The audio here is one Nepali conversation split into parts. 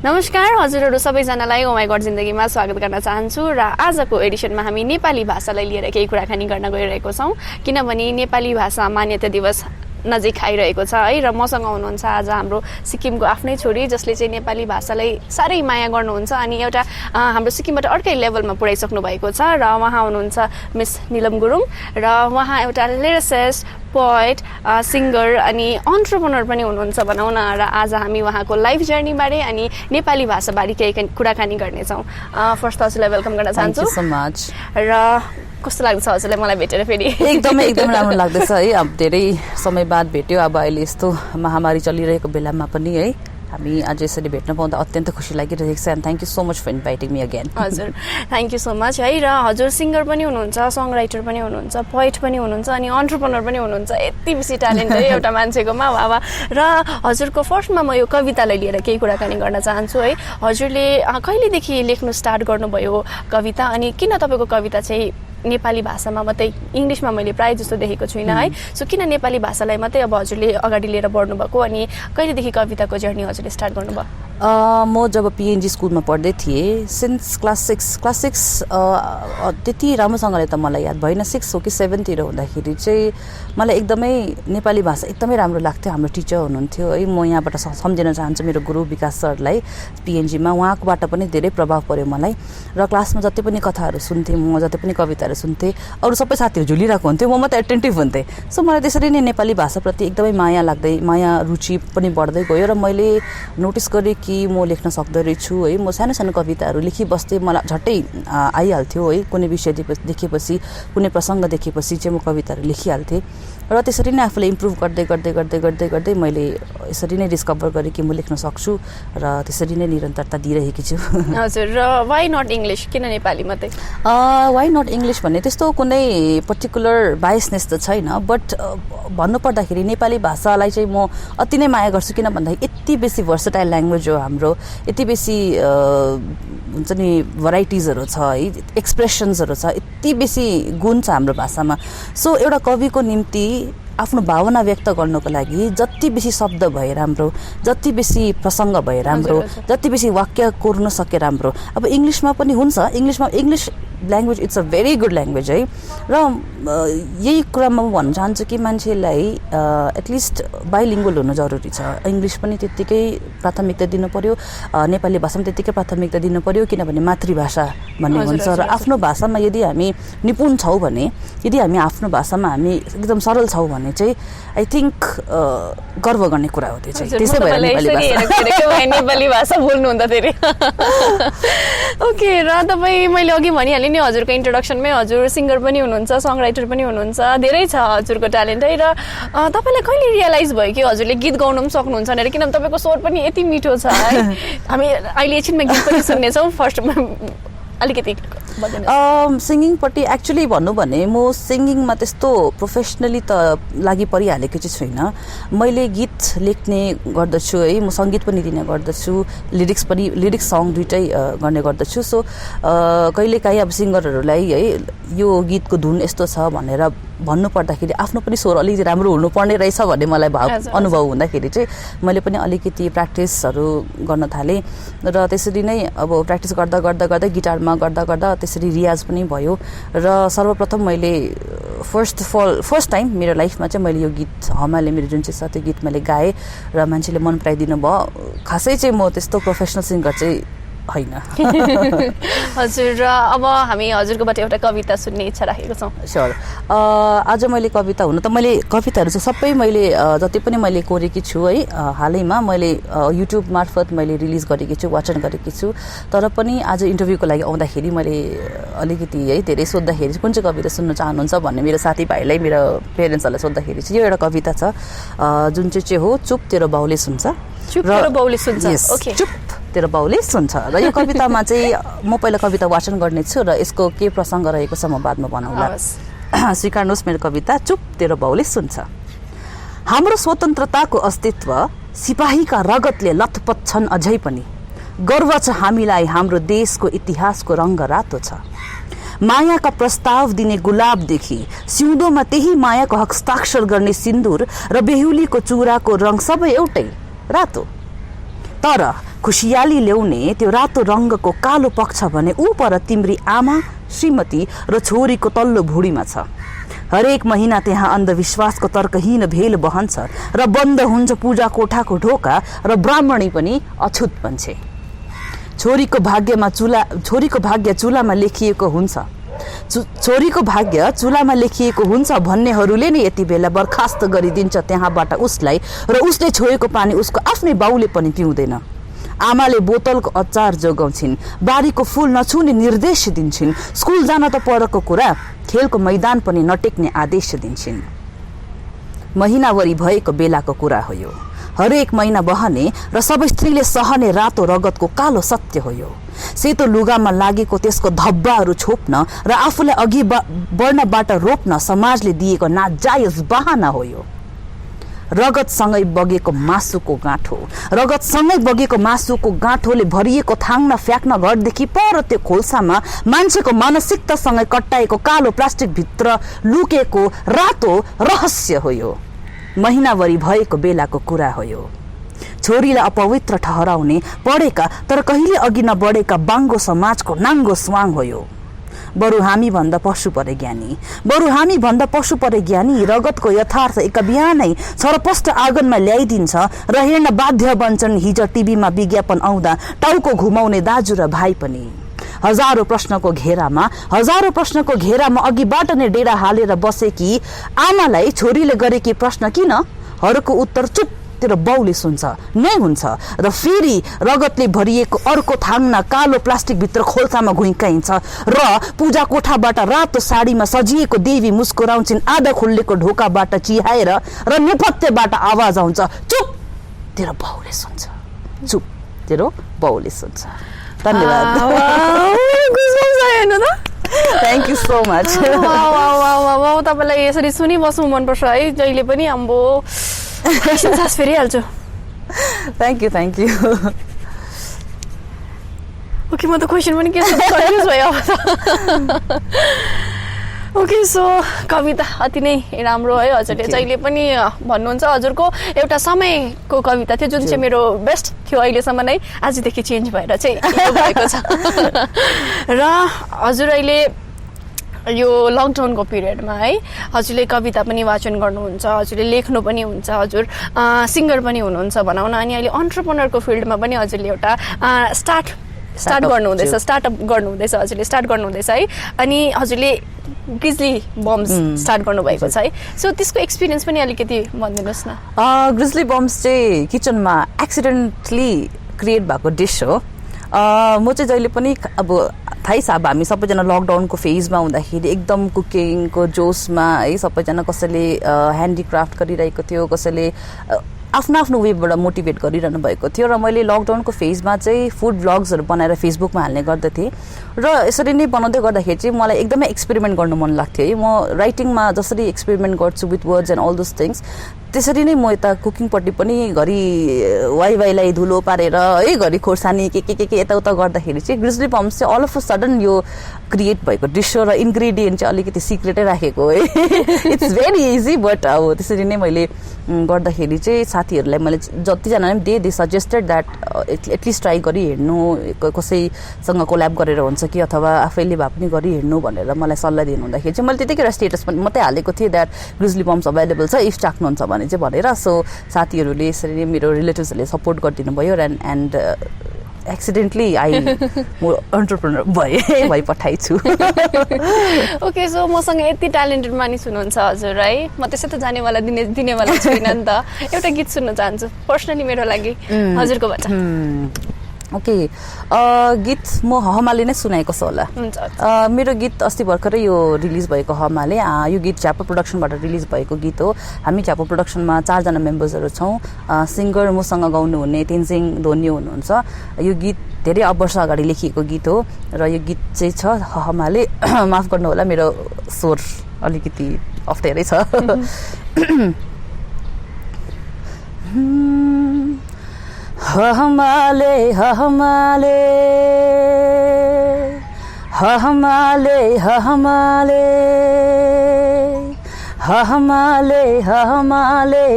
नमस्कार हजुरहरू सबैजनालाई ओ माई गड जिन्दगीमा स्वागत गर्न चाहन्छु र आजको एडिसनमा हामी नेपाली भाषालाई लिएर केही कुराकानी गर्न गइरहेको छौँ किनभने नेपाली भाषा मान्यता दिवस नजिक आइरहेको छ है र मसँग हुनुहुन्छ आज हाम्रो सिक्किमको आफ्नै छोरी जसले चाहिँ नेपाली भाषालाई साह्रै माया गर्नुहुन्छ अनि एउटा हाम्रो सिक्किमबाट अर्कै लेभलमा पुर्याइसक्नु भएको छ र उहाँ हुनुहुन्छ मिस नीलम गुरुङ र उहाँ एउटा लिरिसिस्ट पोएट सिङ्गर अनि एन्टरप्रेन्योर पनि हुनुहुन्छ भनौँ न र आज हामी उहाँको लाइफ जर्नीबारे अनि नेपाली भाषाबारे केही कुराकानी गर्नेछौँ। फर्स्ट हजुरलाई वेलकम गर्न चाहन्छु। Thank you so much. र कस्तो लाग्छ हजुरलाई मलाई भेटेर फेरि? एकदमै राम्रो लाग्दैछ है। अब धेरै समय बाद भेट्यो। अब अहिले यस्तो महामारी चलिरहेको बेलामा पनि है हामी आज यसरी भेट्न पाउँदा अत्यन्त खुसी लागिरहेको छ। And thank you so much for inviting me again. हजुर थ्याङ्क यू सो मच है। र हजुर सिङ्गर पनि हुनुहुन्छ, सङ राइटर पनि हुनुहुन्छ, पोइट पनि हुनुहुन्छ अनि एन्टरप्रेन्योर पनि हुनुहुन्छ। यति बेसी ट्यालेन्ट है एउटा मान्छेकोमा वाह। र हजुरको फर्स्टमा म यो कवितालाई लिएर केही कुराकानी गर्न चाहन्छु है। हजुरले कहिलेदेखि लेख्नु स्टार्ट गर्नुभयो कविता अनि किन तपाईँको कविता चाहिँ नेपाली भाषामा मात्रै, इङ्ग्लिसमा मैले प्रायः जस्तो देखेको छुइनँ है। सो किन नेपाली भाषालाई मात्रै अब हजुरले अगाडि लिएर बढ्नुभएको अनि कहिलेदेखि कविताको जर्नी हजुरले स्टार्ट गर्नुभयो? म जब पिएनजी स्कुलमा पढ्दै थिएँ सिन्स क्लास 6 त्यति राम्रोसँगले त मलाई याद भएन, 6 हो कि 7तिर हुँदाखेरि चाहिँ मलाई एकदमै नेपाली भाषा एकदमै राम्रो लाग्थ्यो। हाम्रो टिचर हुनुहुन्थ्यो है। म यहाँबाट सम्झिन चाहन्छु मेरो गुरु विकास सरलाई पिएनजीमा, उहाँकोबाट पनि धेरै प्रभाव पर्यो मलाई। र क्लासमा जति पनि कथाहरू सुन्थेँ म, जति पनि कविताहरू सुन्थेँ, अरू सबै साथीहरू झुलिरहेको हुन्थ्यो, म मात्रै एटेन्टिभ हुन्थेँ। सो मलाई त्यसरी नै नेपाली भाषाप्रति एकदमै माया रुचि पनि बढ्दै गयो र मैले नोटिस गरेँ कि म लेख्न सक्दो रहेछु है। म सानो सानो कविताहरू लेखिबस्थेँ, मलाई झट्टै आइहाल्थ्यो है। कुनै विषय देखेपछि, कुनै प्रसङ्ग देखेपछि चाहिँ म कविताहरू लेखिहाल्थेँ र त्यसरी नै आफूले इम्प्रुभ गर्दै मैले यसरी नै डिस्कभर गरेँ कि म लेख्न सक्छु र त्यसरी नै निरन्तरता दिइरहेकी छु। हजुर। र वाइ नट इङ्ग्लिस, किन नेपाली मात्रै? वाइ नट इङ्ग्लिस भन्ने त्यस्तो कुनै पर्टिकुलर बायसनेस त छैन, बट भन्नुपर्दाखेरि नेपाली भाषालाई चाहिँ म अति नै माया गर्छु। किन भन्दाखेरि यति बेसी भर्सटाइल ल्याङ्ग्वेज हो हाम्रो, यति बेसी हुन्छ नि भराइटिजहरू छ है, एक्सप्रेसन्सहरू छ, यति बेसी गुण छ हाम्रो भाषामा। सो एउटा कविको निम्ति आफ्नो भावना व्यक्त गर्नको लागि जति बेसी शब्द भए राम्रो, जति बेसी प्रसङ्ग भए राम्रो, जति बेसी वाक्य कोर्न सके राम्रो। अब इङ्ग्लिसमा पनि हुन्छ, English language it's a very good language है। र यही कुरामा म भन्न चाहन्छु कि मान्छेलाई एटलिस्ट बाइलिङ्गुअल हुनु जरुरी छ। इङ्ग्लिस पनि त्यत्तिकै प्राथमिकता दिनु पर्यो, नेपाली भाषा पनि त्यत्तिकै प्राथमिकता दिनु पर्यो, किनभने मातृभाषा भन्ने हुन्छ। र आफ्नो भाषामा यदि हामी निपुण छौँ भने, यदि हामी आफ्नो भाषामा हामी एकदम सरल छौँ भने चाहिँ आई थिङ्क गर्व गर्ने कुरा हो त्यो चाहिँ। त्यसै भएर नेपाली भाषा बोल्नुहुँदा धेरै ओके। र तपाईँ, मैले अघि भनिहालेँ नि हजुरको इन्ट्रोडक्सनमै, हजुर सिङ्गर पनि हुनुहुन्छ, सङ राइटर पनि हुनुहुन्छ, धेरै छ हजुरको ट्यालेन्ट है। र तपाईँलाई कहिले रियलाइज भयो कि हजुरले गीत गाउनु पनि सक्नुहुन्छ भनेर? किनभने तपाईँको स्वर पनि यति मिठो छ है। हामी अहिले एकछिनमा गीत पनि सुन्नेछौँ। फर्स्टमा अलिकति सिङ्गिङपट्टि एक्चुली भन्नु भने म सिङ्गिङमा त्यस्तो प्रोफेसनली त लागि परिहालेको चाहिँ छुइनँ। मैले गीत लेख्ने गर्दछु है, म सङ्गीत पनि दिने गर्दछु, लिरिक्स सङ दुइटै गर्ने गर्दछु। सो कहिलेकाहीँ अब सिङ्गरहरूलाई है यो गीतको धुन यस्तो छ भनेर भन्नु पर्दाखेरि आफ्नो पनि स्वर अलिकति राम्रो हुनुपर्ने रहेछ भन्ने मलाई अनुभव हुँदाखेरि चाहिँ मैले पनि अलिकति प्र्याक्टिसहरू गर्न थालेँ र त्यसरी नै अब प्र्याक्टिस गर्दा गिटारमा गर्दा त्यसरी रियाज पनि भयो। र सर्वप्रथम मैले फर्स्ट टाइम मेरो लाइफमा चाहिँ मैले यो गीत हमाले मेरो जुन चाहिँ छ त्यो गीत मैले गाएँ र मान्छेले मन पराइदिनु भयो। खासै चाहिँ म त्यस्तो प्रोफेसनल सिङ्गर चाहिँ होइन। हजुर। र अब हामी हजुरकोबाट एउटा कविता सुन्ने इच्छा राखेको छौँ। स्योर। आज मैले कविता मैले कविताहरू चाहिँ सबै मैले जति पनि मैले कोरेकी छु है, हालैमा मैले युट्युब मार्फत मैले रिलिज गरेकी छु, वाचन गरेकी छु। तर पनि आज इन्टरभ्यूको लागि आउँदाखेरि मैले अलिकति है धेरै सोद्धाखेरि कुन चाहिँ कविता सुन्न चाहनुहुन्छ भन्ने मेरो साथीभाइलाई, मेरो पेरेन्ट्सहरूलाई सोद्धाखेरि चाहिँ यो एउटा कविता छ जुन चाहिँ हो चुप तेरो बाउले सुन्छ। चुप तेरो बाउले सुन्छ। ओके। चुप तेरो बाउले सुन्छ। र यो कवितामा चाहिँ म पहिला कविता वाचन गर्नेछु र यसको के प्रसङ्ग रहेको छ म बादमा बनाउँला। स्वीकार्नुहोस् मेरो कविता, चुप तेरो बाउले सुन्छ। हाम्रो स्वतन्त्रताको अस्तित्व सिपाहीका रगतले लथपथ छन् अझै पनि। गर्व छ हामीलाई हाम्रो देशको इतिहासको रङ्ग रातो छ। मायाका प्रस्ताव दिने गुलाबदेखि सिउँदोमा त्यही मायाको हस्ताक्षर गर्ने सिन्दुर र बेहुलीको चुराको रङ सबै एउटै रातो। तर खुसियाली ल्याउने त्यो रातो रङ्गको कालो पक्ष भने ऊ पर तिम्री आमा, श्रीमती र छोरीको तल्लो भुँडीमा छ। हरेक महिना त्यहाँ अन्धविश्वासको तर्कहीन भेल बहन्छ र बन्द हुन्छ पूजा कोठाको ढोका र ब्राह्मणी पनि अछुत बन्छे। छोरीको भाग्य चुलामा लेखिएको हुन्छ, छोरीको भाग्य चुलामा लेखिएको हुन्छ भन्नेहरूले नै यति बेला बर्खास्त गरिदिन्छ त्यहाँबाट उसलाई, र उसले छोएको पानी उसको आफ्नै बाउले पनि पिउँदैन। आमाले बोतलको अचार जोगाउँछिन्, बारीको फूल नछुने निर्देश दिन्छन्, स्कुल जान त परको कुरा, खेलको मैदान पनि नटेक्ने आदेश दिन्छन्। महिनावरी भएको बेलाको कुरा हो यो। हरेक महिना बहने र सबै स्त्रीले सहने रातो रगतको कालो सत्य हो यो। सेतो लुगामा लागेको त्यसको धब्बाहरू छोप्न र आफूलाई अघि बढ्नबाट रोक्न समाजले दिएको नाजायज बहाना हो यो। रगतसँगै बगेको मासुको गाँठो, रगतसँगै बगेको मासुको गाँठोले भरिएको थाङ्न फ्याँक्न घरदेखि पर त्यो खोल्सामा मान्छेको मानसिकतासँगै कट्टाएको कालो प्लास्टिक भित्र लुकेको रातो रहस्य हो यो। महिनावरी भएको बेलाको कुरा हो यो। छोरीलाई अपवित्र ठहराउने पढेका तर कहिले अघि नबढेका बाङ्गो समाजको नाङ्गो स्वाङ हो यो। बरु हामी भन्दा पशु परे ज्ञानी, बरु हामी भन्दा पशु परे ज्ञानी, रगतको यथार्थ एक बिहानै छरपष्ट आँगनमा ल्याइदिन्छ र हेर्न बाध्य बन्छन् हिजो टिभीमा विज्ञापन आउँदा टाउको घुमाउने दाजु र भाइ पनि। हजारौं प्रश्नको घेरामा अघिबाट नै डेरा हालेर बसेकी आमालाई छोरीले गरेकी प्रश्न किन हरूको उत्तर चुप तेरो बाउले सुन्छ नै हुन्छ र फेरि रगतले भरिएको अर्को थाङ्ना कालो प्लास्टिक भित्र खोल्सामा घुइकाइन्छ र पूजा कोठाबाट रातो साडीमा सजिएको देवी मुस्कुराउँछिन् आधा खुल्लेको ढोकाबाट चिहाएर र नेपथ्यबाट आवाज आउँछ चुप तेरो बाउले सुन्छ, चुप तेरो बाउले सुन्छ। धन्यवाद। Thank you so much. तपाईँलाई यसरी सुनिबस्नु मनपर्छ है जहिले पनि। अम्बो सास फेरिहाल्छु। Thank you. ओके, म त क्वेसन पनि के कन्फ्युज भयो। ओके, सो कविता अति नै राम्रो है। हजुरले जहिले पनि भन्नुहुन्छ हजुरको एउटा समयको कविता थियो जुन चाहिँ मेरो बेस्ट थियो अहिलेसम्म नै, आजदेखि चेन्ज भएर चाहिँ यो भएको छ। र हजुर अहिले यो लकडाउनको पिरियडमा है हजुरले कविता पनि वाचन गर्नुहुन्छ, हजुरले लेख्नु पनि हुन्छ, हजुर सिङ्गर पनि हुनुहुन्छ भनौँ न, अनि अहिले अन्टरप्रेन्योरको फिल्डमा पनि हजुरले एउटा स्टार्टअप गर्नुहुँदैछ हजुरले स्टार्ट गर्नुहुँदैछ है। अनि हजुरले ग्रिजली बम्स स्टार्ट गर्नुभएको छ है। सो त्यसको एक्सपिरियन्स पनि अलिकति भनिदिनुहोस् न। ग्रिजली बम्स चाहिँ किचनमा एक्सिडेन्टली क्रिएट भएको डिस हो। म चाहिँ जहिले पनि अब थाहै छ, अब हामी सबैजना लकडाउनको फेजमा हुँदाखेरि एकदम कुकिङको जोसमा है सबैजना कसैले ह्यान्डिक्राफ्ट गरिरहेको थियो, कसैले आफ्नो आफ्नो वेबाट मोटिभेट गरिरहनु भएको थियो। र मैले लकडाउनको फेजमा चाहिँ फुड भ्लग्सहरू बनाएर फेसबुकमा हाल्ने गर्दथेँ र यसरी नै बनाउँदै गर्दाखेरि चाहिँ मलाई एकदमै एक्सपेरिमेन्ट गर्नु मन लाग्थ्यो है। म राइटिङमा जसरी एक्सपेरिमेन्ट गर्छु with words and all those things, त्यसरी नै म यता कुकिङपट्टि पनि घरि वाइलाई धुलो पारेर है घरि खोर्सानी के यताउता गर्दाखेरि चाहिँ ग्रिजली बम्स चाहिँ अल अफ अ सडन यो क्रिएट भएको डिस हो। र इन्ग्रेडियन्ट चाहिँ अलिकति सिक्रेटै राखेको है। इट्स भेरी इजी, बट अब त्यसरी नै मैले गर्दाखेरि चाहिँ साथीहरूलाई मैले जतिजना पनि they suggested that at least try गरी हेर्नु, कसैसँग कोल्याब गरेर हुन्छ कि अथवा आफैले भए पनि गरी हेर्नु भनेर मलाई सल्लाह दिनुहुँदाखेरि चाहिँ मैले त्यतिखेर स्टेटस पनि मात्रै हालेको थिएँ द्याट ग्रिजली बम्स अभाइलेबल छ इफ चाख्नुहुन्छ भने चाहिँ भनेर। सो साथीहरूले यसरी नै मेरो रिलेटिभ्सहरूले सपोर्ट गरिदिनु भयो एन्ड एक्सिडेन्टली म अन्टरप्रेन्योर भइ पठाइछु। ओके, सो मसँग यति ट्यालेन्टेड मानिस हुनुहुन्छ हजुर है, म त्यसै त जानेवाला दिनेवाला छुइनँ नि त। एउटा गीत सुन्न चाहन्छु पर्सनली मेरो लागि हजुरकोबाट। ओके, गीत म हमाले नै सुनाएको छ होला। मेरो गीत अस्ति भर्खरै यो रिलिज भएको हमाले, यो गीत झ्यापो प्रोडक्सनबाट रिलिज भएको गीत हो। हामी झ्यापो प्रोडक्सनमा 4 जना मेम्बर्सहरू छौँ। सिङ्गर मसँग गाउनुहुने तेन्जिङ धोनी हुनुहुन्छ। यो गीत धेरै वर्ष अगाडि लेखिएको गीत हो र यो गीत चाहिँ छ हमाले। माफ गर्नु होला, मेरो स्वर अलिकति अप्ठ्यारै छ। हमाले हमाले हमाले हमाले हमाले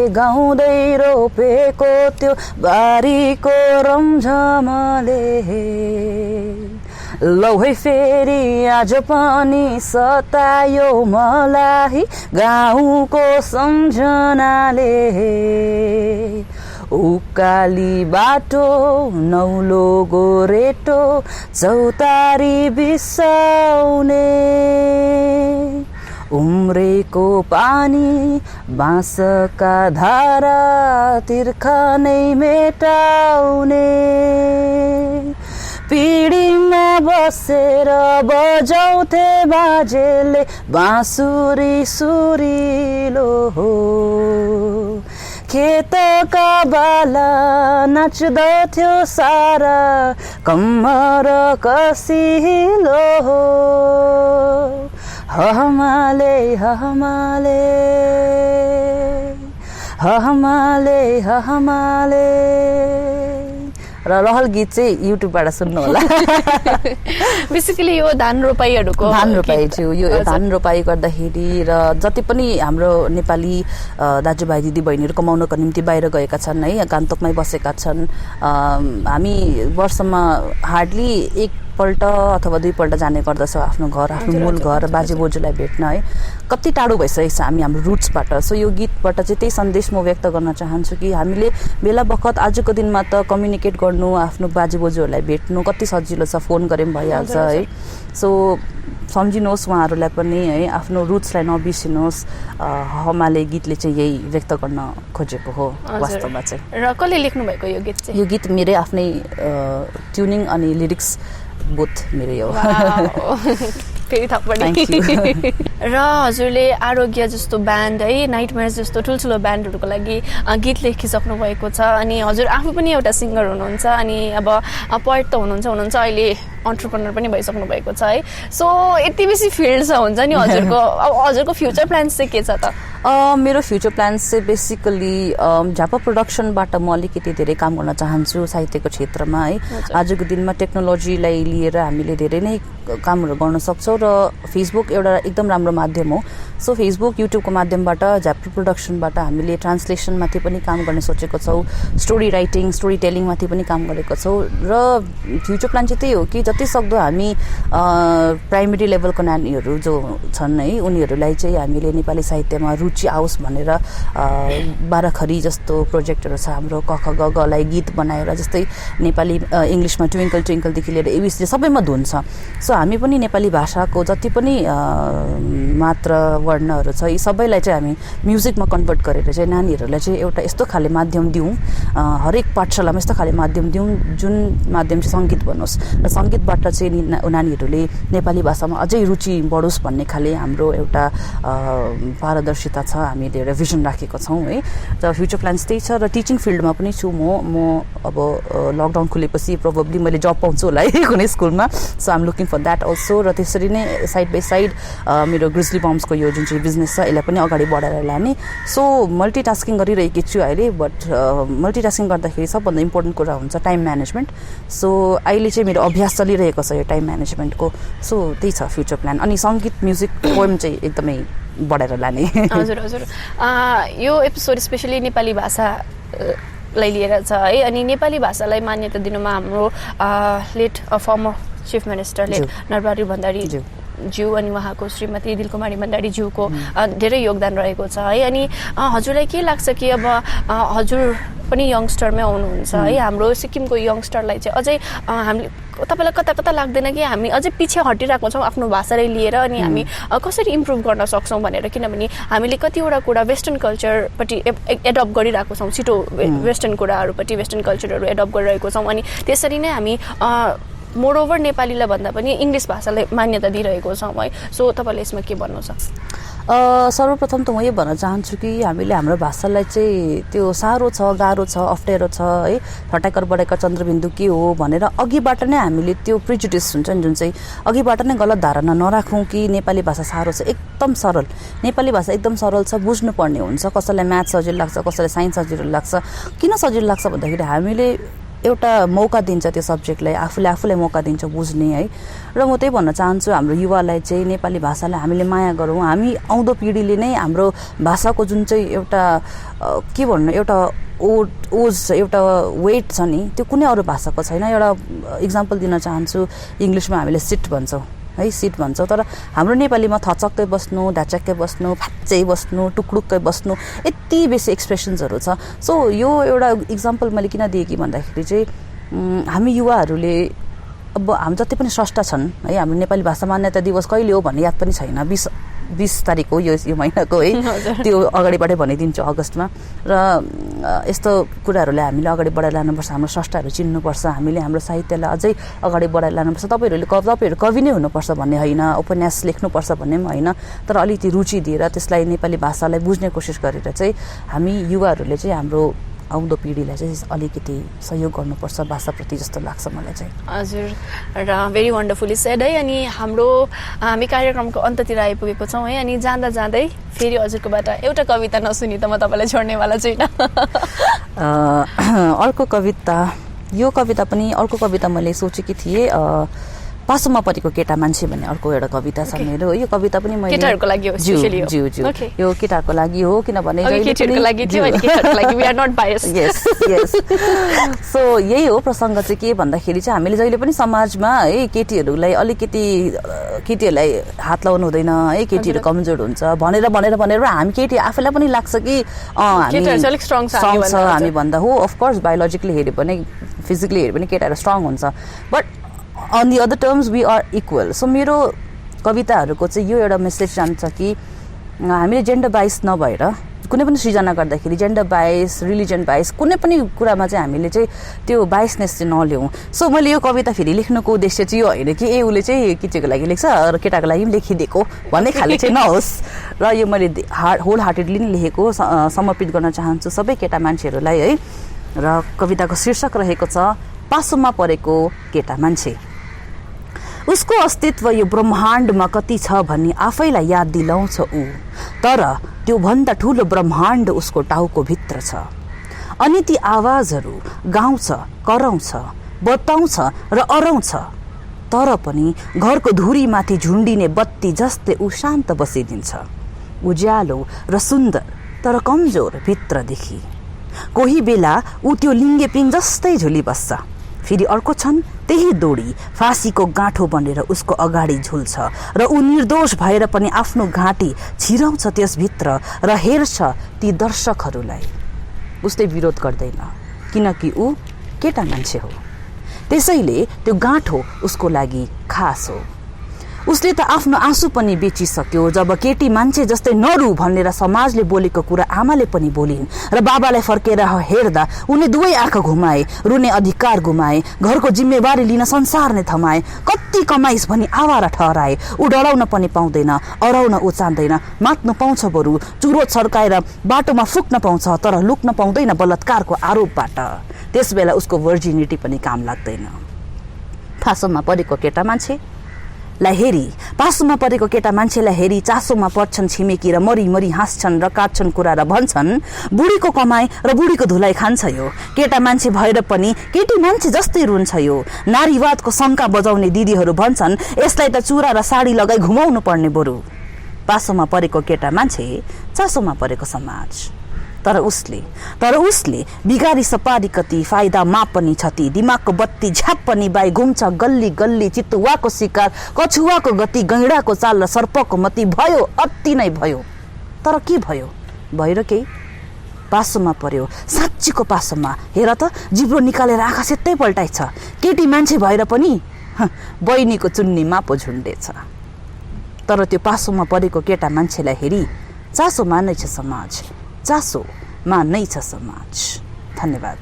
गाउँदै रोपेको त्यो बारीको रमझमले लौ है फेरि आज पनि सतायो मलाई गाउँको सम्झनाले उकाली बाटो नौलो गोरेटो चौतारी बिसाउने उम्रेको पानी बाँसका धारा तिर्खा नै मेटाउने पिँढीमा बसेर बजाउँथे बाजेले बाँसुरी सुरिलो हो खेतका बाला नाच्दथ्यो सारा कम्मर कसिलो हो हमाले र रहल गीत चाहिँ युट्युबबाट सुन्नु होला बेसिकली यो धान रोपाईहरूको धान रोपाई थियो यो धान रोपाई गर्दाखेरि र जति पनि हाम्रो नेपाली दाजुभाइ दिदीबहिनीहरू कमाउनको निम्ति बाहिर गएका छन् है गान्तोकमै बसेका छन् हामी वर्षमा हार्डली एकपल्ट अथवा दुईपल्ट जाने गर्दछौँ आफ्नो घर आफ्नो मूल घर बाजे बोजूलाई भेट्न है कति टाढो भइसकेको छ हामी हाम्रो रुट्सबाट सो यो गीतबाट चाहिँ त्यही सन्देश म व्यक्त गर्न चाहन्छु कि हामीले बेला बखत आजको दिनमा त कम्युनिकेट गर्नु आफ्नो बाजे बोजूहरूलाई भेट्नु कति सजिलो छ फोन गरे पनि भइहाल्छ है सो सम्झिनुहोस् उहाँहरूलाई पनि है आफ्नो रुट्सलाई नबिर्सिनुहोस् हमाले गीतले चाहिँ यही व्यक्त गर्न खोजेको हो वास्तवमा चाहिँ र कसले लेख्नु भएको यो गीत चाहिँ यो गीत मेरै आफ्नै ट्युनिङ अनि लिरिक्स बोथ मेरै हो फेरि थप्पडी र हजुरले आरोग्य जस्तो ब्यान्ड है नाइटमेयर्स जस्तो ठुल्ठुलो ब्यान्डहरूको लागि गीत लेखिसक्नु भएको छ अनि हजुर आफू पनि एउटा सिङ्गर हुनुहुन्छ अनि अब पोएट त हुनुहुन्छ अहिले अन्टरप्रेनर पनि भइसक्नु भएको छ है सो यति बेसी फिल्ड छ हुन्छ नि हजुरको फ्युचर प्लान्स चाहिँ के छ त मेरो फ्युचर प्लान्स चाहिँ बेसिकली झापा प्रोडक्सनबाट म अलिकति धेरै काम गर्न चाहन्छु साहित्यको क्षेत्रमा है आजको दिनमा टेक्नोलोजीलाई लिएर हामीले धेरै नै कामहरू गर्न सक्छौँ र फेसबुक एउटा एकदम राम्रो माध्यम हो सो फेसबुक युट्युबको माध्यमबाट झापा प्रोडक्सनबाट हामीले ट्रान्सलेसनमाथि पनि काम गर्न सोचेको छौँ स्टोरी राइटिङ स्टोरी टेलिङमाथि पनि काम गरेको छौँ र फ्युचर प्लान चाहिँ त्यही हो कि जति सक्दो हामी प्राइमेरी लेभलको नानीहरू जो छन् है उनीहरूलाई चाहिँ हामीले नेपाली साहित्यमा रुचि आओस् भनेर बाराखरी जस्तो प्रोजेक्टहरू छ हाम्रो क ख ग गलाई गीत बनाएर जस्तै नेपाली इङ्ग्लिसमा ट्विङ्कल ट्विङ्कलदेखि लिएर एबिसी सबैमा धुन छ सो हामी पनि नेपाली भाषाको जति पनि मात्र वर्णहरू छ यी सबैलाई चाहिँ हामी म्युजिकमा कन्भर्ट गरेर चाहिँ नानीहरूलाई चाहिँ एउटा यस्तो खाले माध्यम दिउँ हरेक पाठशालामा यस्तो खाले माध्यम दिउँ जुन माध्यम चाहिँ सङ्गीत बनोस् र सङ्गीतबाट चाहिँ नानीहरूले नेपाली भाषामा अझै रुचि बढोस् भन्ने खाले हाम्रो एउटा पारदर्शिता छ हामीले एउटा भिजन राखेको छौँ है र फ्युचर प्लान्स त्यही छ र टिचिङ फिल्डमा पनि छु म अब लकडाउन खुलेपछि प्रोबेबली मैले जब पाउँछु होला है कुनै स्कुलमा so I'm looking for that also र त्यसरी नै साइड बाई साइड मेरो ग्रिजली बम्सको यो जुन चाहिँ बिजनेस छ यसलाई पनि अगाडि बढाएर लाने सो मल्टिटास्किङ गरिरहेकी छु अहिले बट मल्टिटास्किङ गर्दाखेरि सबभन्दा इम्पोर्टेन्ट कुरा हुन्छ टाइम म्यानेजमेन्ट सो अहिले चाहिँ मेरो अभ्यास चलिरहेको छ यो टाइम म्यानेजमेन्टको सो त्यही छ फ्युचर प्लान अनि सङ्गीत म्युजिक पोएम चाहिँ एकदमै बढाएर लाने हजुर हजुर यो एपिसोड स्पेसली नेपाली भाषालाई लिएर छ है अनि नेपाली भाषालाई मान्यता दिनुमा हाम्रो लेट फर्मर चिफ मिनिस्टरले नरबहादुर भण्डारी ज्यू अनि उहाँको श्रीमती दिलकुमारी भण्डारी ज्यूको धेरै योगदान रहेको छ है अनि हजुरलाई के लाग्छ कि अब हजुर पनि यङ्स्टरमै आउनुहुन्छ है हाम्रो सिक्किमको यङ्स्टरलाई चाहिँ अझै हामीले तपाईँलाई कता कता लाग्दैन कि हामी अझै पछि हटिरहेको छौँ आफ्नो भाषालाई लिएर अनि हामी कसरी इम्प्रुभ गर्न सक्छौँ भनेर किनभने हामीले कतिवटा कुरा वेस्टर्न कल्चरपट्टि एडप्ट गरिरहेको छौँ छिटो वेस्टर्न कुराहरूपट्टि वेस्टर्न कल्चरहरू एडप्ट गरिरहेको छौँ अनि त्यसरी नै हामी मोरओभर नेपालीलाई भन्दा पनि इङ्ग्लिस भाषालाई मान्यता दिइरहेको छौँ है सो तपाईँले यसमा के भन्नु छ सर्वप्रथम त म यो भन्न चाहन्छु कि हामीले हाम्रो भाषालाई चाहिँ त्यो साह्रो छ गाह्रो छ अप्ठ्यारो छ है फटाकर बढेका चन्द्रबिन्दु के हो भनेर अघिबाट नै हामीले त्यो प्रिजुडिस हुन्छ नि जुन चाहिँ अघिबाट नै गलत धारणा नराखौँ कि नेपाली भाषा साह्रो छ एकदम सरल नेपाली भाषा एकदम सरल छ बुझ्नुपर्ने हुन्छ कसैलाई म्याथ सजिलो लाग्छ कसैलाई साइन्स सजिलो लाग्छ किन सजिलो लाग्छ भन्दाखेरि हामीले एउटा मौका दिन्छ त्यो सब्जेक्टलाई, आफूलाई मौका दिन्छ बुझ्ने है। र म त्यही भन्न चाहन्छु हाम्रो युवालाई चाहिँ नेपाली भाषालाई हामीले माया गरौँ। हामी आउँदो पिँढीले नै हाम्रो भाषाको जुन चाहिँ एउटा के भन्नु एउटा ओज एउटा वेट छ नि, त्यो कुनै अरू भाषाको छैन। एउटा इक्जाम्पल दिन चाहन्छु, इङ्ग्लिसमा हामीले सिट भन्छौँ है, सिट भन्छौँ, तर हाम्रो नेपालीमा थचक्कै बस्नु, ढाचक्कै बस्नु, फाच्चै बस्नु, टुक्डुक्कै बस्नु, यति बेसी एक्सप्रेसन्सहरू छ। सो यो एउटा इक्जाम्पल मैले किन दिएँ कि भन्दाखेरि चाहिँ हामी युवाहरूले अब हामी जति पनि स्रष्टा छन् है, हाम्रो नेपाली भाषा मान्यता दिवस कहिले हो भन्ने याद पनि छैन, 20 तारिक हो यो महिनाको है, त्यो अगाडिबाटै भनिदिन्छु अगस्तमा। र यस्तो कुराहरूलाई हामीले अगाडि बढाएर लानुपर्छ, हाम्रो स्रष्टाहरू चिन्नुपर्छ, हामीले हाम्रो साहित्यलाई अझै अगाडि बढाएर लानुपर्छ। तपाईँहरू कवि नै हुनुपर्छ भन्ने होइन, उपन्यास लेख्नुपर्छ भन्ने पनि होइन, तर अलिकति रुचि दिएर त्यसलाई नेपाली भाषालाई बुझ्ने कोसिस गरेर चाहिँ हामी युवाहरूले चाहिँ हाम्रो आउँदो पिँढीलाई चाहिँ अलिकति सहयोग गर्नुपर्छ भाषाप्रति जस्तो लाग्छ मलाई चाहिँ। हजुर, र भेरी वन्डरफुली सेड है। अनि हामी कार्यक्रमको अन्ततिर आइपुगेको छौँ है। अनि जाँदा जाँदै फेरि हजुरकोबाट एउटा कविता नसुनी त म तपाईँलाई छोड्नेवाला छुइनँ। अर्को कविता, यो कविता पनि अर्को कविता मैले सोचेकी थिएँ, पासोमा परेको केटा मान्छे भन्ने अर्को एउटा कविता छ मेरो। यो कविता पनि मैले केटाहरूको लागि हो, स्पेशली हो। यो केटाहरूको लागि हो, किनभने केटीहरूको लागि थियो अनि केटाहरूको लागि we are not bias. Yes so यही हो प्रसङ्ग चाहिँ के भन्दाखेरि चाहिँ हामीले जहिले पनि समाजमा है केटीहरूलाई अलिकति केटीहरूलाई हात लाउनु हुँदैन है, केटीहरू कमजोर हुन्छ भनेर हामी केटी आफैलाई पनि लाग्छ कि हामी स्ट्रङ छ हामी भन्दा हो। अफकोर्स बायोलोजिकली हेऱ्यो भने, फिजिकली हेऱ्यो भने केटाहरू स्ट्रङ हुन्छ, but on the other terms we are equal. So मेरो कविताहरूको चाहिँ यो एउटा मेसेज जान्छ कि हामीले जेन्डर बाइस नभएर कुनै पनि सृजना गर्दाखेरि जेन्डर बाइस, रिलिजन बाइस, कुनै पनि कुरामा चाहिँ हामीले चाहिँ त्यो बाइसनेस चाहिँ नल्याउँ। सो मैले यो कविता फेरि लेख्नुको उद्देश्य चाहिँ यो होइन कि उसले चाहिँ केटीको लागि लेख्छ र केटाको लागि पनि लेखिदिएको भन्ने खाले चाहिँ नहोस्। र यो मैले होल हार्टेडली नै लेखेको, समर्पित गर्न चाहन्छु सबै केटा मान्छेहरूलाई है। र कविताको शीर्षक रहेको छ पासोमा परेको केटा मान्छे। उसको अस्तित्व यो ब्रह्माण्डमा कति छ भन्ने आफैलाई याद दिलाउँछ ऊ, तर त्यो भन्दा ठुलो ब्रह्माण्ड उसको टाउको भित्र छ। अनि ती आवाजहरू गाउँछ, कराउँछ, बताउँछ र अराउँछ, तर पनि घरको धुरीमाथि झुन्डिने बत्ती जस्तै ऊ शान्त बसिदिन्छ। उज्यालो र सुन्दर तर कमजोर भित्रदेखि। कोही बेला ऊ त्यो लिङ्गेपिङ जस्तै झुलिबस्छ, फेरि अर्को क्षण त्यही दोडी फाँसीको गाँठो बनेर उसको अगाडि झुल्छ र ऊ निर्दोष भएर पनि आफ्नो घाँटी छिराउँछ त्यसभित्र र हेर्छ ती दर्शकहरूलाई। उसले विरोध गर्दैन किनकि ऊ केटा मान्छे हो, त्यसैले त्यो गाँठो उसको लागि खास हो। उसले त आफ्नो आँसु पनि बेचिसक्यो जब केटी मान्छे जस्तै नरु भनेर समाजले बोलेको कुरा आमाले पनि बोलिन् र बाबालाई फर्केर हेर्दा उनले दुवै आँखा घुमाए, रुने अधिकार गुमाए, घरको जिम्मेवारी लिन संसार नै थमाए। कति कमाइस भनी आवारा ठहराए, ऊ डराउन पनि पाउँदैन, अराउन ऊ चाहँदैन, मात्नु पाउँछ बरु चुरोट सर्काएर बाटोमा फुक्न पाउँछ, तर लुक्न पाउँदैन बलात्कारको आरोपबाट। त्यस बेला उसको भर्जिनिटी पनि काम लाग्दैन। फाँसोमा परेको केटा मान्छे हेरी, पासोमा परेको केटा मान्छेलाई हेरी चासोमा पर्छन् छिमेकी र मरी हाँस्छन् र काट्छन् कुरा र भन्छन् बुढीको कमाई र बुढीको धुलाई खान्छ यो। केटा मान्छे भएर पनि केटी मान्छे जस्तै रुन्छ यो। नारीवादको शङ्का बजाउने दिदीहरू भन्छन् यसलाई त चुरा र साडी लगाई घुमाउनु पर्ने बरु। पासोमा परेको केटा मान्छे, चासोमा परेको समाज। तर उसले बिगारी सपारी कति, फाइदा माप पनि क्षति, दिमागको बत्ती झ्याप पनि बाई घुम्छ गल्ली गल्ली, चितुवाको शिकार, कछुवाको गति, गैँडाको चाल र सर्पको मती भयो, अति नै भयो। तर के भयो? भएर केही पासोमा पर्यो, साँच्चीको पासोमा। हेर त जिब्रो निकालेर आँखा सेत्तै पल्टाइछ। केटी मान्छे भएर पनि बहिनीको चुन्नीमा पो झुन्डेछ। तर त्यो पासोमा परेको केटा मान्छेलाई हेरी चासोमा नै छ समाज, चासोमा नै छ समाज। धन्यवाद।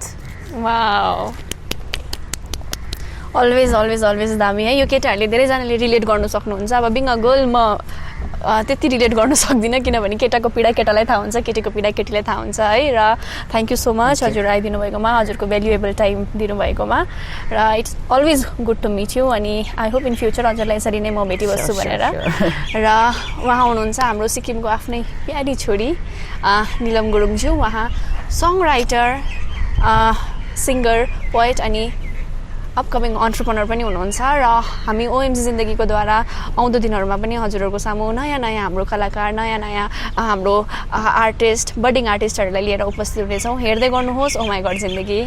वाउ, अलवेज दामी है। यो केटाहरूले धेरैजनाले रिलेट गर्नु सक्नुहुन्छ। अब बिङ अ गर्ल म त्यति रिलेट गर्न सक्दिनँ किनभने केटाको पीडा केटालाई थाहा हुन्छ, केटीको पीडा केटीलाई थाहा हुन्छ है। र थ्याङ्क यू सो मच हजुर आइदिनु भएकोमा, हजुरको भ्यालुएबल टाइम दिनुभएकोमा। र it's always good to meet you अनि आई होप इन फ्युचर हजुरलाई यसरी नै म भेटिबस्छु भनेर। र उहाँ हुनुहुन्छ हाम्रो सिक्किमको आफ्नै प्यारी छोरी निलम गुरुङज्यू। उहाँ सङ राइटर, सिङ्गर, पोएट अनि अपकमिङ अन्टरप्रेनर पनि हुनुहुन्छ र हामी ओएमजी जिन्दगीको द्वारा आउँदो दिनहरूमा पनि हजुरहरूको सामु नयाँ नयाँ हाम्रो कलाकार, नयाँ नयाँ हाम्रो आर्टिस्ट, बडिङ आर्टिस्टहरूलाई लिएर उपस्थित हुनेछौँ। हेर्दै गर्नुहोस् ओ माई गड जिन्दगी।